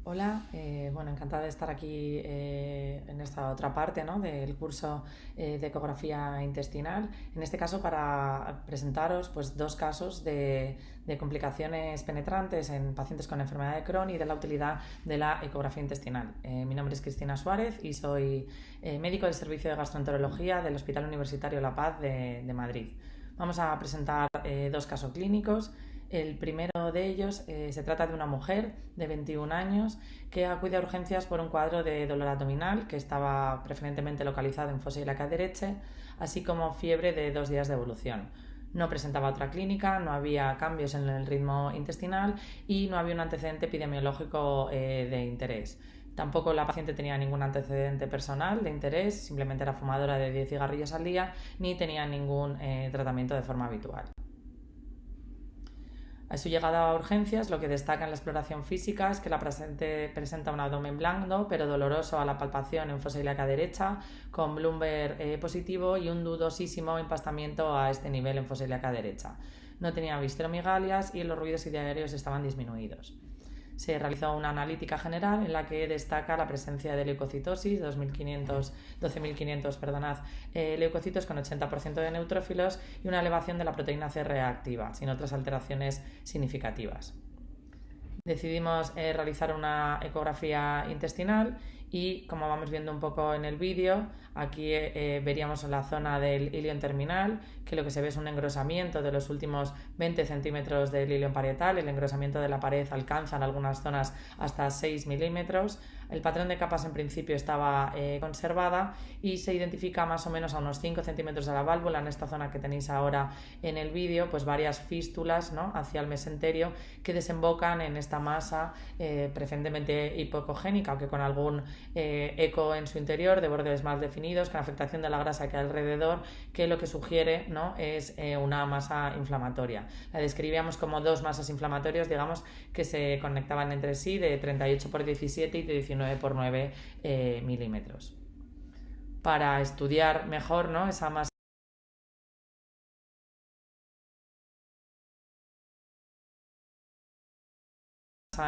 Hola, bueno, encantada de estar aquí en esta otra parte, ¿no?, del curso de ecografía intestinal. En este caso, para presentaros pues, dos casos de complicaciones penetrantes en pacientes con enfermedad de Crohn y de la utilidad de la ecografía intestinal. Mi nombre es Cristina Suárez y soy médico del Servicio de Gastroenterología del Hospital Universitario La Paz de Madrid. Vamos a presentar dos casos clínicos. El primero de ellos se trata de una mujer de 21 años que acude a urgencias por un cuadro de dolor abdominal que estaba preferentemente localizado en fosa ilíaca derecha, así como fiebre de 2 días de evolución. No presentaba otra clínica, no había cambios en el ritmo intestinal y no había un antecedente epidemiológico de interés. Tampoco la paciente tenía ningún antecedente personal de interés, simplemente era fumadora de 10 cigarrillos al día, ni tenía ningún tratamiento de forma habitual. A su llegada a urgencias, lo que destaca en la exploración física es que la paciente presenta un abdomen blando pero doloroso a la palpación en fosa ilíaca derecha, con Blumberg positivo y un dudosísimo empastamiento a este nivel en fosa ilíaca derecha. No tenía visceromigalias y los ruidos diarios estaban disminuidos. Se realizó una analítica general en la que destaca la presencia de leucocitosis, 12.500 leucocitos con 80% de neutrófilos y una elevación de la proteína C reactiva, sin otras alteraciones significativas. Decidimos realizar una ecografía intestinal y, como vamos viendo un poco en el vídeo, aquí veríamos la zona del ilion terminal, que lo que se ve es un engrosamiento de los últimos 20 centímetros del ilion parietal. El engrosamiento de la pared alcanza en algunas zonas hasta 6 milímetros. El patrón de capas en principio estaba conservada y se identifica más o menos a unos 5 centímetros de la válvula, en esta zona que tenéis ahora en el vídeo, pues varias fístulas, ¿no?, hacia el mesenterio que desembocan en esta masa preferentemente hipocogénica, aunque con algún eco en su interior, de bordes más definidos, con afectación de la grasa que hay alrededor, que lo que sugiere, ¿no?, es una masa inflamatoria. La describíamos como dos masas inflamatorias, digamos, que se conectaban entre sí, de 38 por 17 y de 19 por 9 milímetros. Para estudiar mejor, ¿no?, esa masa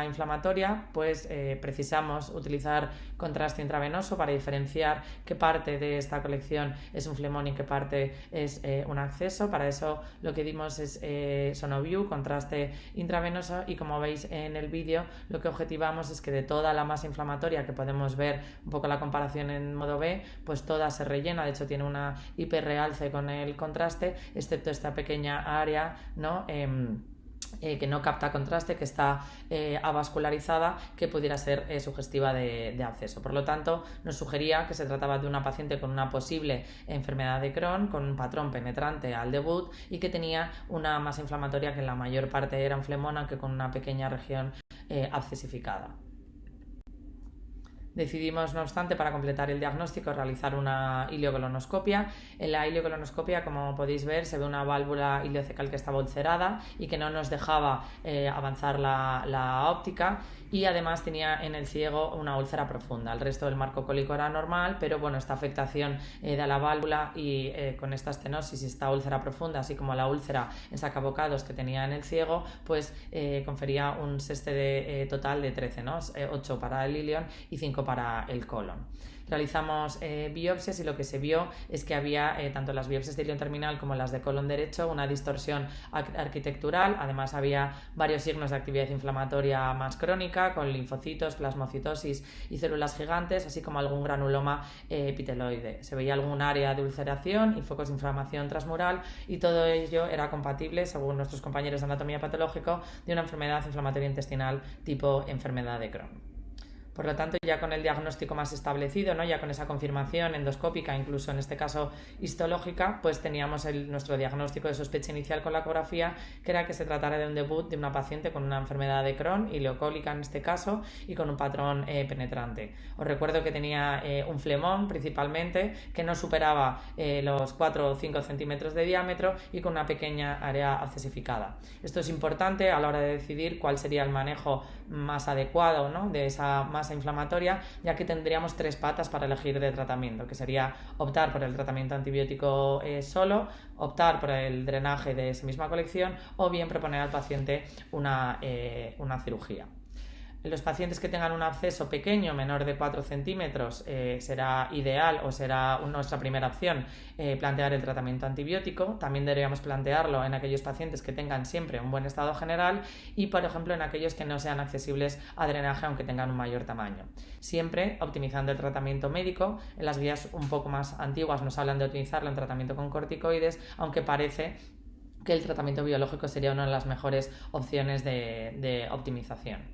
inflamatoria, pues precisamos utilizar contraste intravenoso para diferenciar qué parte de esta colección es un flemón y qué parte es un acceso. Para eso lo que dimos es Sonoview, contraste intravenoso, y como veis en el vídeo, lo que objetivamos es que de toda la masa inflamatoria, que podemos ver un poco la comparación en modo B, pues toda se rellena. De hecho tiene una hiperrealce con el contraste, excepto esta pequeña área, ¿no?, que no capta contraste, que está avascularizada, que pudiera ser sugestiva de acceso. Por lo tanto, nos sugería que se trataba de una paciente con una posible enfermedad de Crohn, con un patrón penetrante al debut y que tenía una masa inflamatoria que en la mayor parte era un flemón, aunque con una pequeña región accesificada. Decidimos, no obstante, para completar el diagnóstico, realizar una ileocolonoscopia. En la ileocolonoscopia, como podéis ver, se ve una válvula ileocecal que estaba ulcerada y que no nos dejaba avanzar la óptica, y además tenía en el ciego una úlcera profunda. El resto del marco cólico era normal, pero bueno, esta afectación de la válvula y con esta estenosis y esta úlcera profunda, así como la úlcera en sacabocados que tenía en el ciego, pues confería un seste total de 13, ¿no? 8 para el ilion y 5 para el colon. Realizamos biopsias y lo que se vio es que había, tanto las biopsias de ilion terminal como las de colon derecho, una distorsión arquitectural. Además había varios signos de actividad inflamatoria más crónica, con linfocitos, plasmocitosis y células gigantes, así como algún granuloma epiteloide. Se veía algún área de ulceración y focos de inflamación transmural, y todo ello era compatible, según nuestros compañeros de anatomía patológica, de una enfermedad inflamatoria intestinal tipo enfermedad de Crohn. Por lo tanto, ya con el diagnóstico más establecido, ¿no?, ya con esa confirmación endoscópica, incluso en este caso histológica, pues teníamos nuestro diagnóstico de sospecha inicial con la ecografía, que era que se tratara de un debut de una paciente con una enfermedad de Crohn, ileocólica en este caso, y con un patrón penetrante. Os recuerdo que tenía un flemón principalmente, que no superaba los 4 o 5 centímetros de diámetro y con una pequeña área accesificada. Esto es importante a la hora de decidir cuál sería el manejo más adecuado, ¿no?, de esa masa inflamatoria, ya que tendríamos 3 patas para elegir de tratamiento, que sería optar por el tratamiento antibiótico solo, optar por el drenaje de esa misma colección, o bien proponer al paciente una cirugía. En los pacientes que tengan un absceso pequeño, menor de 4 centímetros, será ideal o será nuestra primera opción plantear el tratamiento antibiótico. También deberíamos plantearlo en aquellos pacientes que tengan siempre un buen estado general y, por ejemplo, en aquellos que no sean accesibles a drenaje aunque tengan un mayor tamaño. Siempre optimizando el tratamiento médico. En las guías un poco más antiguas nos hablan de utilizarlo en tratamiento con corticoides, aunque parece que el tratamiento biológico sería una de las mejores opciones de optimización.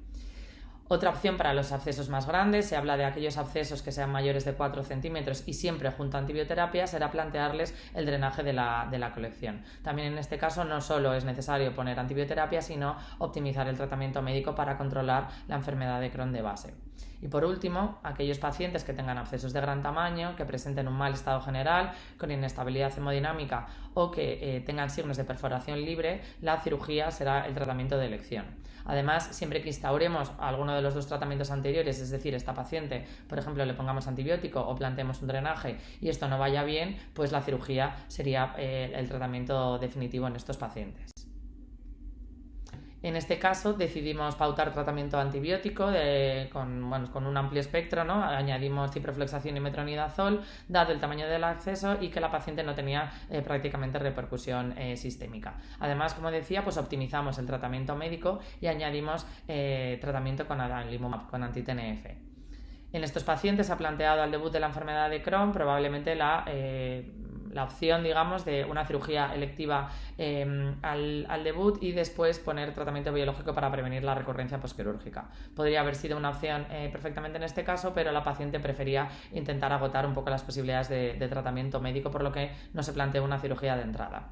Otra opción para los abscesos más grandes, se habla de aquellos abscesos que sean mayores de 4 centímetros y siempre junto a antibioterapia, será plantearles el drenaje de la colección. También en este caso no solo es necesario poner antibioterapia, sino optimizar el tratamiento médico para controlar la enfermedad de Crohn de base. Y por último, aquellos pacientes que tengan abscesos de gran tamaño, que presenten un mal estado general, con inestabilidad hemodinámica o que tengan signos de perforación libre, la cirugía será el tratamiento de elección. Además, siempre que instauremos alguno de los dos tratamientos anteriores, es decir, esta paciente, por ejemplo, le pongamos antibiótico o planteemos un drenaje y esto no vaya bien, pues la cirugía sería el tratamiento definitivo en estos pacientes. En este caso decidimos pautar tratamiento antibiótico con un amplio espectro, ¿no? Añadimos ciprofloxacin y metronidazol, dado el tamaño del absceso y que la paciente no tenía prácticamente repercusión sistémica. Además, como decía, pues optimizamos el tratamiento médico y añadimos tratamiento con adalimumab, con anti-TNF. En estos pacientes se ha planteado al debut de la enfermedad de Crohn probablemente la opción, digamos, de una cirugía electiva al debut y después poner tratamiento biológico para prevenir la recurrencia posquirúrgica. Podría haber sido una opción perfectamente en este caso, pero la paciente prefería intentar agotar un poco las posibilidades de tratamiento médico, por lo que no se planteó una cirugía de entrada.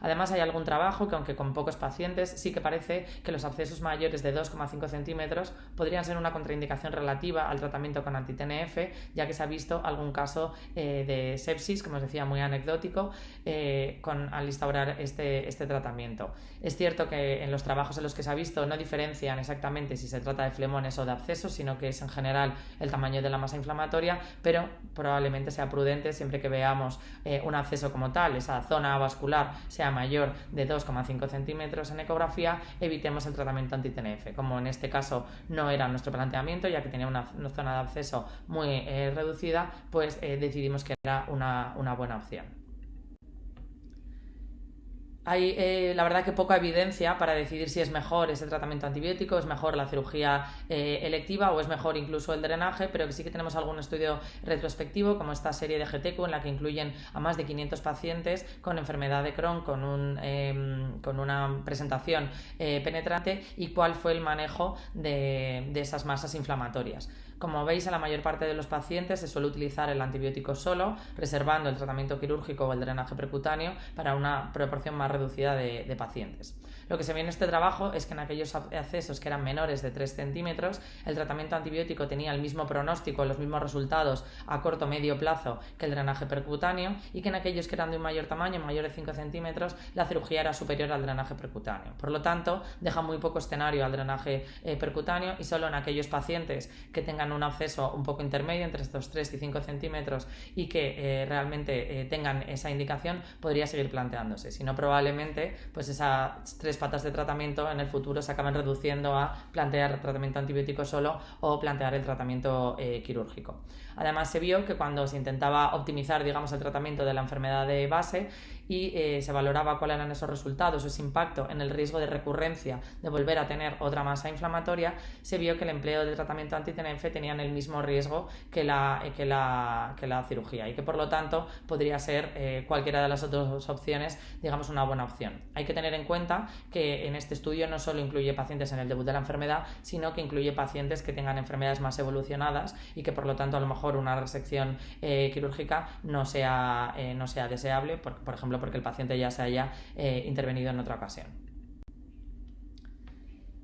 Además, hay algún trabajo que, aunque con pocos pacientes, sí que parece que los abscesos mayores de 2,5 centímetros podrían ser una contraindicación relativa al tratamiento con anti-TNF, ya que se ha visto algún caso de sepsis, como os decía, muy anecdótico, al instaurar este tratamiento. Es cierto que en los trabajos en los que se ha visto no diferencian exactamente si se trata de flemones o de abscesos, sino que es en general el tamaño de la masa inflamatoria, pero probablemente sea prudente siempre que veamos un absceso como tal, esa zona vascular sea mayor de 2,5 centímetros en ecografía, evitemos el tratamiento anti-TNF. Como en este caso no era nuestro planteamiento, ya que tenía una zona de absceso muy reducida, pues decidimos que era una buena opción. Hay la verdad que poca evidencia para decidir si es mejor ese tratamiento antibiótico, es mejor la cirugía electiva o es mejor incluso el drenaje, pero que sí que tenemos algún estudio retrospectivo como esta serie de GTQ en la que incluyen a más de 500 pacientes con enfermedad de Crohn con una presentación penetrante y cuál fue el manejo de esas masas inflamatorias. Como veis, en la mayor parte de los pacientes se suele utilizar el antibiótico solo, reservando el tratamiento quirúrgico o el drenaje percutáneo para una proporción más reducida de pacientes. Lo que se ve en este trabajo es que en aquellos abscesos que eran menores de 3 centímetros, el tratamiento antibiótico tenía el mismo pronóstico, los mismos resultados a corto o medio plazo que el drenaje percutáneo y que en aquellos que eran de un mayor tamaño, mayor de 5 centímetros, la cirugía era superior al drenaje percutáneo. Por lo tanto, deja muy poco escenario al drenaje percutáneo y solo en aquellos pacientes que tengan un absceso un poco intermedio entre estos 3 y 5 centímetros y que realmente tengan esa indicación, podría seguir planteándose. Si no, probablemente pues esas 3 patas de tratamiento en el futuro se acaban reduciendo a plantear el tratamiento antibiótico solo o plantear el tratamiento quirúrgico. Además, se vio que cuando se intentaba optimizar, digamos, el tratamiento de la enfermedad de base y se valoraba cuáles eran esos resultados, ese impacto en el riesgo de recurrencia de volver a tener otra masa inflamatoria, se vio que el empleo de tratamiento anti-TNF tenían el mismo riesgo que la cirugía y que por lo tanto podría ser cualquiera de las otras opciones, digamos, una buena opción. Hay que tener en cuenta que en este estudio no solo incluye pacientes en el debut de la enfermedad, sino que incluye pacientes que tengan enfermedades más evolucionadas y que por lo tanto a lo mejor una resección quirúrgica no sea deseable, por ejemplo porque el paciente ya se haya intervenido en otra ocasión.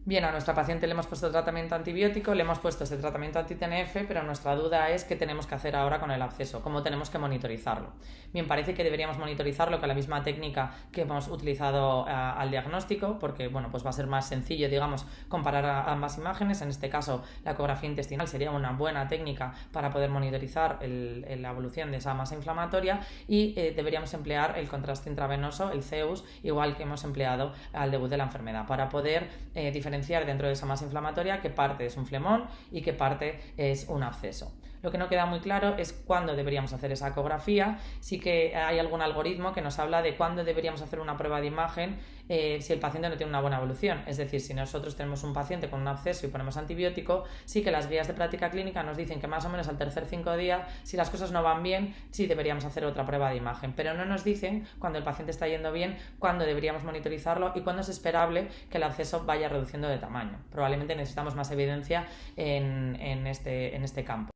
Bien, a nuestra paciente le hemos puesto tratamiento antibiótico, le hemos puesto este tratamiento anti-TNF, pero nuestra duda es qué tenemos que hacer ahora con el absceso, cómo tenemos que monitorizarlo. Bien, parece que deberíamos monitorizarlo con la misma técnica que hemos utilizado al diagnóstico, porque bueno, pues va a ser más sencillo, digamos, comparar ambas imágenes. En este caso, la ecografía intestinal sería una buena técnica para poder monitorizar la evolución de esa masa inflamatoria y deberíamos emplear el contraste intravenoso, el CEUS, igual que hemos empleado al debut de la enfermedad, para poder diferenciar diferenciar dentro de esa masa inflamatoria qué parte es un flemón y qué parte es un absceso. Lo que no queda muy claro es cuándo deberíamos hacer esa ecografía. Sí que hay algún algoritmo que nos habla de cuándo deberíamos hacer una prueba de imagen si el paciente no tiene una buena evolución. Es decir, si nosotros tenemos un paciente con un absceso y ponemos antibiótico, sí que las guías de práctica clínica nos dicen que más o menos al tercer 5 días, si las cosas no van bien, sí deberíamos hacer otra prueba de imagen. Pero no nos dicen cuando el paciente está yendo bien, cuándo deberíamos monitorizarlo y cuándo es esperable que el absceso vaya reduciendo de tamaño. Probablemente necesitamos más evidencia en este campo.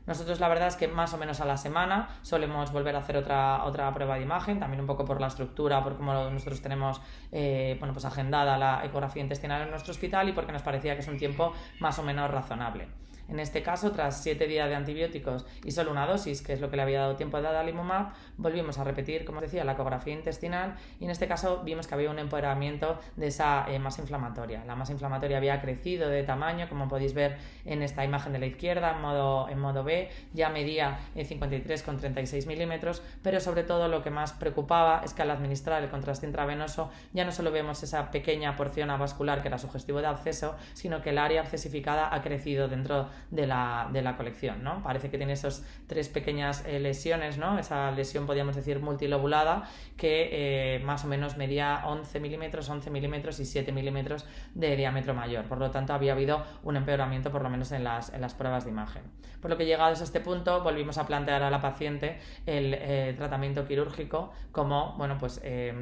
Nosotros la verdad es que más o menos a la semana solemos volver a hacer otra prueba de imagen, también un poco por la estructura, por cómo nosotros tenemos pues agendada la ecografía intestinal en nuestro hospital y porque nos parecía que es un tiempo más o menos razonable. En este caso, tras 7 días de antibióticos y solo una dosis, que es lo que le había dado tiempo de adalimumab, volvimos a repetir, como os decía, la ecografía intestinal y en este caso vimos que había un empeoramiento de esa masa inflamatoria. La masa inflamatoria había crecido de tamaño, como podéis ver en esta imagen de la izquierda, en modo B, ya medía 53,36 milímetros, pero sobre todo lo que más preocupaba es que al administrar el contraste intravenoso ya no solo vemos esa pequeña porción avascular que era sugestivo de absceso, sino que el área abscesificada ha crecido dentro de la colección, ¿no? Parece que tiene esas 3 pequeñas lesiones, ¿no? Esa lesión podríamos decir multilobulada que más o menos medía 11 milímetros y 7 milímetros de diámetro mayor. Por lo tanto, había habido un empeoramiento por lo menos en las pruebas de imagen. Por lo que llegados a este punto, volvimos a plantear a la paciente el tratamiento quirúrgico como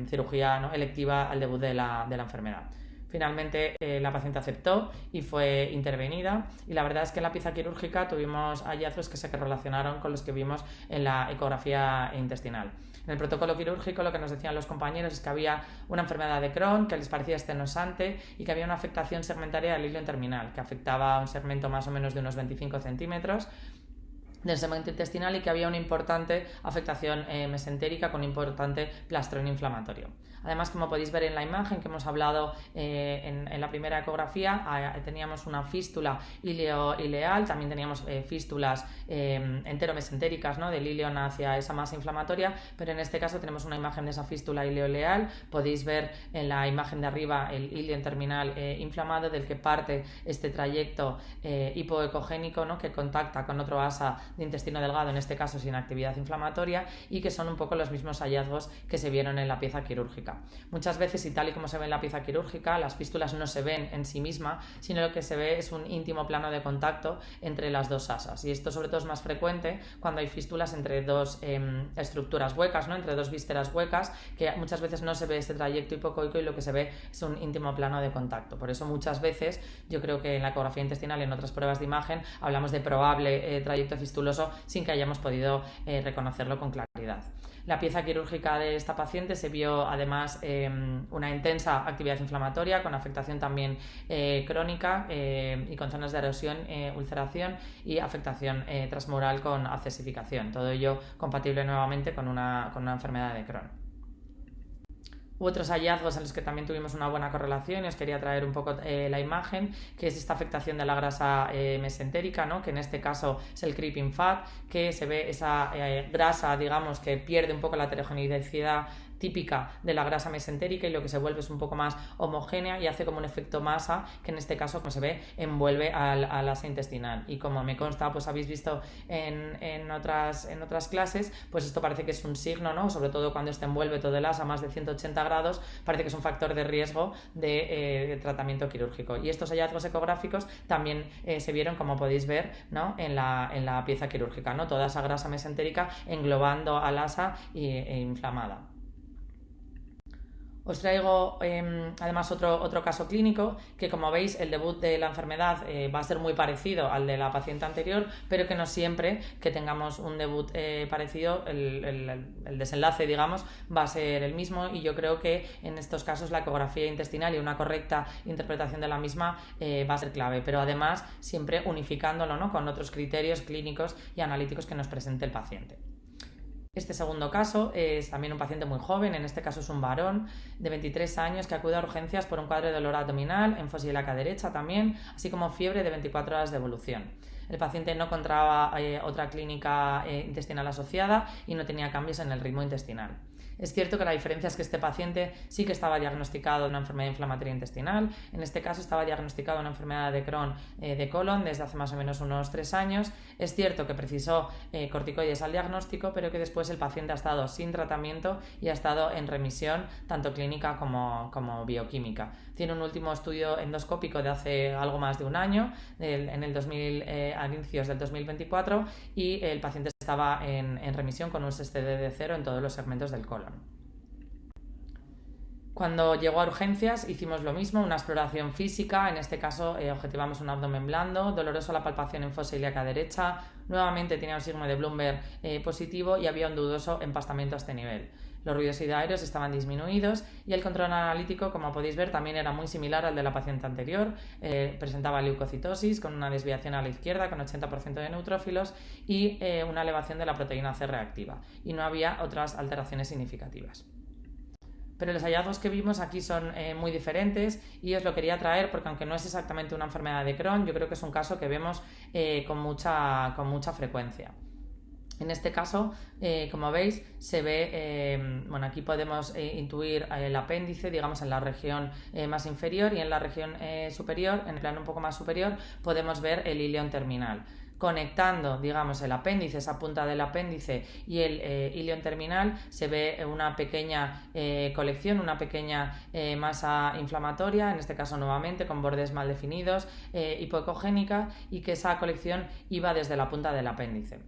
cirugía, ¿no?, electiva al debut de la enfermedad. Finalmente la paciente aceptó y fue intervenida y la verdad es que en la pieza quirúrgica tuvimos hallazgos que se relacionaron con los que vimos en la ecografía intestinal. En el protocolo quirúrgico lo que nos decían los compañeros es que había una enfermedad de Crohn que les parecía estenosante y que había una afectación segmentaria del ilion terminal que afectaba a un segmento más o menos de unos 25 centímetros del segmento intestinal y que había una importante afectación mesentérica con un importante plastrón inflamatorio. Además, como podéis ver en la imagen que hemos hablado en la primera ecografía, teníamos una fístula ileo-ileal, también teníamos fístulas enteromesentéricas, ¿no?, del ilion hacia esa masa inflamatoria, pero en este caso tenemos una imagen de esa fístula ileo-ileal. Podéis ver en la imagen de arriba el ilion terminal inflamado del que parte este trayecto hipoecogénico, ¿no?, que contacta con otro asa de intestino delgado, en este caso sin actividad inflamatoria, y que son un poco los mismos hallazgos que se vieron en la pieza quirúrgica. Muchas veces, y tal y como se ve en la pieza quirúrgica, las fístulas no se ven en sí mismas, sino lo que se ve es un íntimo plano de contacto entre las dos asas, y esto sobre todo es más frecuente cuando hay fístulas entre dos estructuras huecas, ¿no?, entre dos vísceras huecas, que muchas veces no se ve este trayecto hipocoico y lo que se ve es un íntimo plano de contacto. Por eso muchas veces yo creo que en la ecografía intestinal y en otras pruebas de imagen hablamos de probable trayecto fistuloso sin que hayamos podido reconocerlo con claridad. La pieza quirúrgica de esta paciente se vio además una intensa actividad inflamatoria con afectación también crónica y con zonas de erosión, ulceración y afectación transmural con abscesificación. Todo ello compatible nuevamente con una enfermedad de Crohn. Hubo otros hallazgos en los que también tuvimos una buena correlación y os quería traer un poco la imagen, que es esta afectación de la grasa mesentérica, ¿no?, que en este caso es el creeping fat, que se ve esa grasa, digamos, que pierde un poco la heterogeneidad típica de la grasa mesentérica y lo que se vuelve es un poco más homogénea y hace como un efecto masa que en este caso, como se ve, envuelve al asa intestinal. Y como me consta, pues habéis visto en otras clases, pues esto parece que es un signo, ¿no?, sobre todo cuando este envuelve todo el asa a más de 180 grados, parece que es un factor de riesgo de tratamiento quirúrgico. Y estos hallazgos ecográficos también se vieron, como podéis ver, ¿no?, en la pieza quirúrgica, ¿no?, toda esa grasa mesentérica englobando al asa e inflamada. Os traigo además otro caso clínico que, como veis, el debut de la enfermedad va a ser muy parecido al de la paciente anterior, pero que no siempre que tengamos un debut parecido el desenlace, digamos, va a ser el mismo, y yo creo que en estos casos la ecografía intestinal y una correcta interpretación de la misma va a ser clave, pero además siempre unificándolo, ¿no?, con otros criterios clínicos y analíticos que nos presente el paciente. Este segundo caso es también un paciente muy joven, en este caso es un varón de 23 años que acude a urgencias por un cuadro de dolor abdominal, énfasis ilíaca derecha también, así como fiebre de 24 horas de evolución. El paciente no encontraba otra clínica intestinal asociada y no tenía cambios en el ritmo intestinal. Es cierto que la diferencia es que este paciente sí que estaba diagnosticado de una enfermedad inflamatoria intestinal, en este caso estaba diagnosticado una enfermedad de Crohn de colon desde hace más o menos unos 3 años. Es cierto que precisó corticoides al diagnóstico, pero que después el paciente ha estado sin tratamiento y ha estado en remisión tanto clínica como bioquímica. Tiene un último estudio endoscópico de hace algo más de un año, a inicios del 2024, y el paciente estaba en remisión con un STD de 0 en todos los segmentos del colon. Cuando llegó a urgencias hicimos lo mismo, una exploración física, en este caso objetivamos un abdomen blando, doloroso la palpación en fosa ilíaca derecha, nuevamente tenía un signo de Blumberg positivo y había un dudoso empastamiento a este nivel. Los ruidos aéreos estaban disminuidos y el control analítico, como podéis ver, también era muy similar al de la paciente anterior. Presentaba leucocitosis con una desviación a la izquierda con 80% de neutrófilos y una elevación de la proteína C reactiva, y no había otras alteraciones significativas. Pero los hallazgos que vimos aquí son muy diferentes y os lo quería traer porque, aunque no es exactamente una enfermedad de Crohn, yo creo que es un caso que vemos con mucha frecuencia. En este caso, como veis, se ve, aquí podemos intuir el apéndice, digamos, en la región más inferior, y en la región superior, en el plano un poco más superior, podemos ver el ileón terminal. Conectando, digamos, el apéndice, esa punta del apéndice y el ileón terminal, se ve una pequeña colección, una pequeña masa inflamatoria, en este caso nuevamente con bordes mal definidos, hipoecogénica, y que esa colección iba desde la punta del apéndice.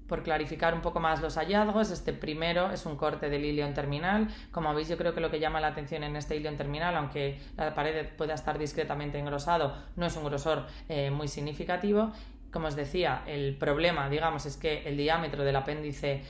Por clarificar un poco más los hallazgos, este primero es un corte del ileón terminal. Como veis, yo creo que lo que llama la atención en este ileón terminal, aunque la pared pueda estar discretamente engrosado, no es un grosor muy significativo. Como os decía, el problema, digamos, es que el diámetro del apéndice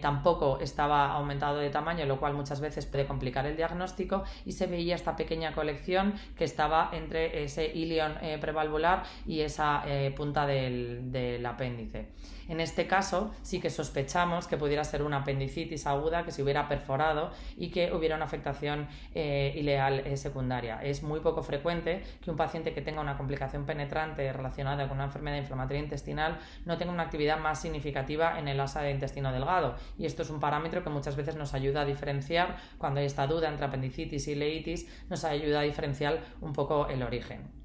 tampoco estaba aumentado de tamaño, lo cual muchas veces puede complicar el diagnóstico, y se veía esta pequeña colección que estaba entre ese ileón prevalvular y esa punta del apéndice. En este caso sí que sospechamos que pudiera ser una apendicitis aguda que se hubiera perforado y que hubiera una afectación ileal secundaria. Es muy poco frecuente que un paciente que tenga una complicación penetrante relacionada con una enfermedad inflamatoria intestinal no tenga una actividad más significativa en el asa de intestino delgado, y esto es un parámetro que muchas veces nos ayuda a diferenciar cuando hay esta duda entre apendicitis y ileitis, nos ayuda a diferenciar un poco el origen.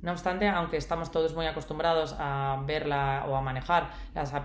No obstante, aunque estamos todos muy acostumbrados a verla o a manejar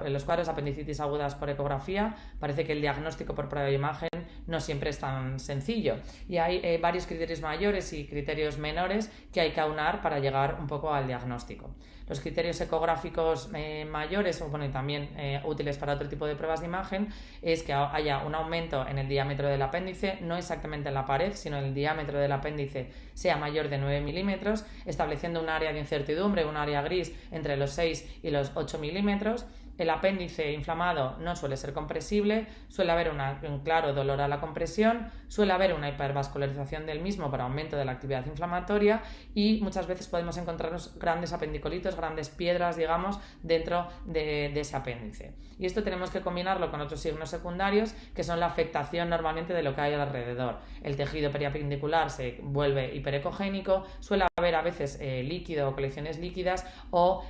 los cuadros de apendicitis agudas por ecografía, parece que el diagnóstico por prueba de imagen no siempre es tan sencillo, y hay varios criterios mayores y criterios menores que hay que aunar para llegar un poco al diagnóstico. Los criterios ecográficos mayores, y también útiles para otro tipo de pruebas de imagen, es que haya un aumento en el diámetro del apéndice, no exactamente en la pared, sino en el diámetro del apéndice sea mayor de 9 milímetros, estableciendo un área de incertidumbre, un área gris entre los 6 y los 8 milímetros. El apéndice inflamado no suele ser compresible, suele haber un claro dolor a la compresión, suele haber una hipervascularización del mismo por aumento de la actividad inflamatoria, y muchas veces podemos encontrarnos grandes apendicolitos, grandes piedras, digamos, dentro de ese apéndice. Y esto tenemos que combinarlo con otros signos secundarios, que son la afectación normalmente de lo que hay alrededor. El tejido periapendicular se vuelve hiperecogénico, suele haber a veces líquido o colecciones líquidas o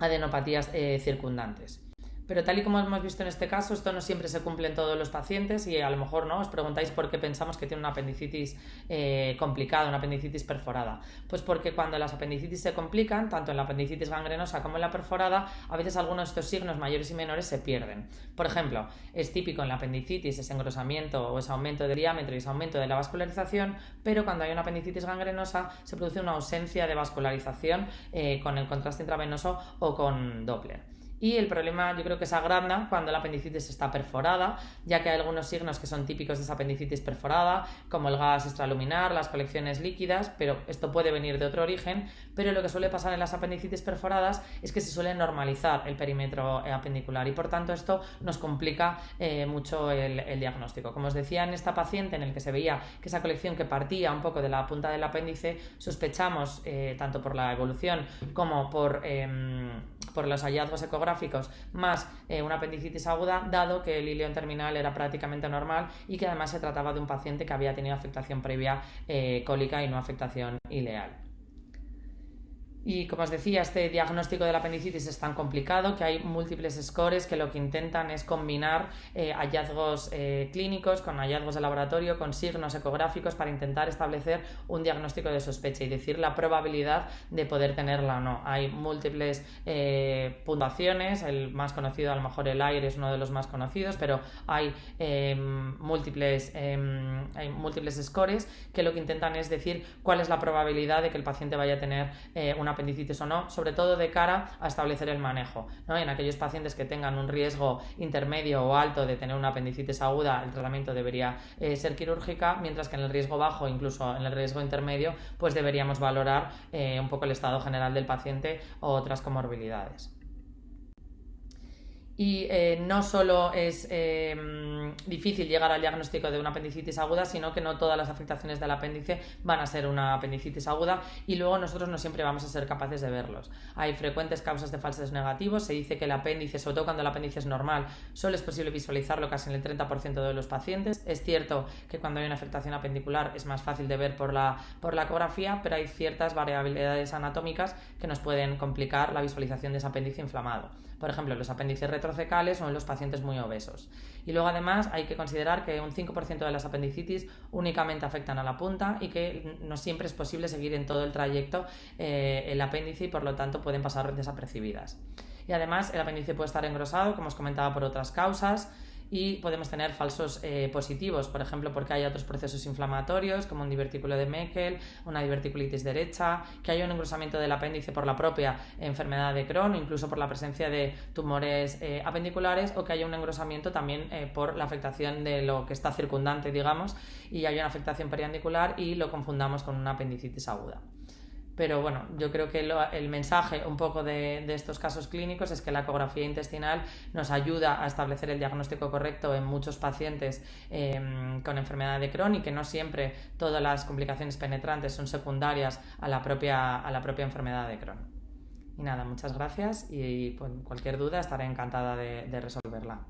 adenopatías circundantes. Pero tal y como hemos visto en este caso, esto no siempre se cumple en todos los pacientes, y a lo mejor no os preguntáis por qué pensamos que tiene una apendicitis complicada, una apendicitis perforada. Pues porque cuando las apendicitis se complican, tanto en la apendicitis gangrenosa como en la perforada, a veces algunos de estos signos mayores y menores se pierden. Por ejemplo, es típico en la apendicitis ese engrosamiento o ese aumento de diámetro y ese aumento de la vascularización, pero cuando hay una apendicitis gangrenosa se produce una ausencia de vascularización con el contraste intravenoso o con Doppler. Y el problema, yo creo que se agranda cuando la apendicitis está perforada, ya que hay algunos signos que son típicos de esa apendicitis perforada, como el gas extraluminar, las colecciones líquidas, pero esto puede venir de otro origen. Pero lo que suele pasar en las apendicitis perforadas es que se suele normalizar el perímetro apendicular, y por tanto esto nos complica mucho el diagnóstico. Como os decía, en esta paciente en el que se veía que esa colección que partía un poco de la punta del apéndice, sospechamos tanto por la evolución como por los hallazgos ecográficos más una apendicitis aguda, dado que el ileón terminal era prácticamente normal y que además se trataba de un paciente que había tenido afectación previa cólica y no afectación ileal. Y como os decía, este diagnóstico de la apendicitis es tan complicado que hay múltiples scores que lo que intentan es combinar hallazgos clínicos con hallazgos de laboratorio, con signos ecográficos para intentar establecer un diagnóstico de sospecha y decir la probabilidad de poder tenerla o no. Hay múltiples puntuaciones, el más conocido, a lo mejor el AIR es uno de los más conocidos, pero hay múltiples scores que lo que intentan es decir cuál es la probabilidad de que el paciente vaya a tener una apendicitis o no, sobre todo de cara a establecer el manejo, ¿no? En aquellos pacientes que tengan un riesgo intermedio o alto de tener una apendicitis aguda, el tratamiento debería ser quirúrgica, mientras que en el riesgo bajo, incluso en el riesgo intermedio, pues deberíamos valorar un poco el estado general del paciente o otras comorbilidades. Y no solo es difícil llegar al diagnóstico de una apendicitis aguda, sino que no todas las afectaciones del apéndice van a ser una apendicitis aguda y luego nosotros no siempre vamos a ser capaces de verlos. Hay frecuentes causas de falsos negativos, se dice que el apéndice, sobre todo cuando el apéndice es normal, solo es posible visualizarlo casi en el 30% de los pacientes. Es cierto que cuando hay una afectación apendicular es más fácil de ver por la ecografía, pero hay ciertas variabilidades anatómicas que nos pueden complicar la visualización de ese apéndice inflamado. Por ejemplo, los apéndices retrocecales o en los pacientes muy obesos. Y luego además hay que considerar que un 5% de las apendicitis únicamente afectan a la punta y que no siempre es posible seguir en todo el trayecto el apéndice y por lo tanto pueden pasar desapercibidas. Y además el apéndice puede estar engrosado, como os comentaba, por otras causas. Y podemos tener falsos positivos, por ejemplo, porque hay otros procesos inflamatorios como un divertículo de Meckel, una diverticulitis derecha, que haya un engrosamiento del apéndice por la propia enfermedad de Crohn, incluso por la presencia de tumores apendiculares, o que haya un engrosamiento también por la afectación de lo que está circundante, digamos, y haya una afectación periandicular y lo confundamos con una apendicitis aguda. Pero bueno, yo creo que el mensaje un poco de estos casos clínicos es que la ecografía intestinal nos ayuda a establecer el diagnóstico correcto en muchos pacientes con enfermedad de Crohn y que no siempre todas las complicaciones penetrantes son secundarias a la propia enfermedad de Crohn. Y nada, muchas gracias y pues, cualquier duda estaré encantada de resolverla.